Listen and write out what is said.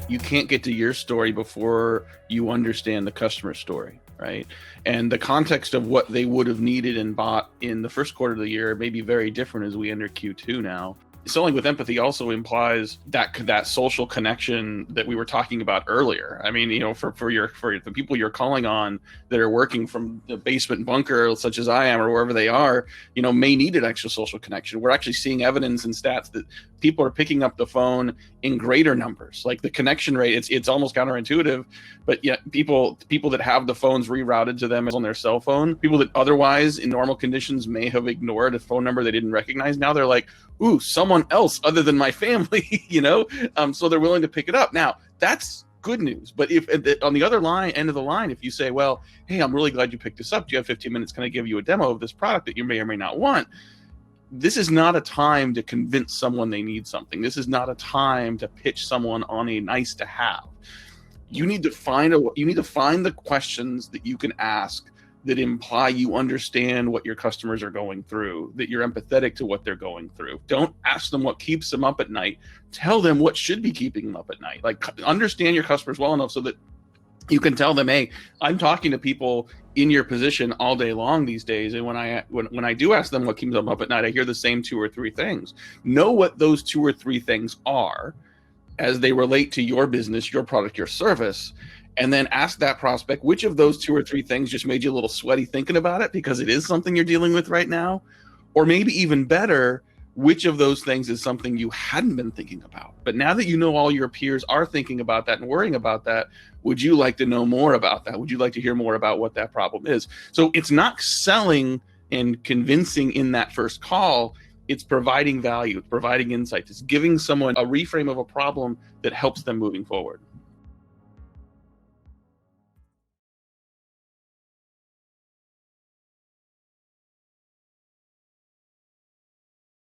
you can't get to your story before you understand the customer story, right? And the context of what they would have needed and bought in the first quarter of the year may be very different as we enter Q2 now. Selling with empathy also implies that social connection that we were talking about earlier. I mean, for the people you're calling on that are working from the basement bunker, such as I am, or wherever they are, may need an extra social connection. We're actually seeing evidence and stats that people are picking up the phone in greater numbers. Like the connection rate, it's almost counterintuitive, but yet people that have the phones rerouted to them on their cell phone, people that otherwise in normal conditions may have ignored a phone number they didn't recognize, now they're like, ooh, someone else other than my family, so they're willing to pick it up. Now, that's good news. But if on the other end of the line, if you say, well, hey, I'm really glad you picked this up. Do you have 15 minutes? Can I give you a demo of this product that you may or may not want? This is not a time to convince someone they need something. This is not a time to pitch someone on a nice to have. You need to find the questions that you can ask that imply you understand what your customers are going through, that you're empathetic to what they're going through. Don't ask them what keeps them up at night. Tell them what should be keeping them up at night. Like, understand your customers well enough so that you can tell them, hey, I'm talking to people in your position all day long these days. And when I do ask them what keeps them up at night, I hear the same 2 or 3 things. Know what those 2 or 3 things are as they relate to your business, your product, your service. And then ask that prospect, which of those 2 or 3 things just made you a little sweaty thinking about it because it is something you're dealing with right now? Or maybe even better, which of those things is something you hadn't been thinking about? But now that you know all your peers are thinking about that and worrying about that, would you like to know more about that? Would you like to hear more about what that problem is? So it's not selling and convincing in that first call. It's providing value, it's providing insight, it's giving someone a reframe of a problem that helps them moving forward.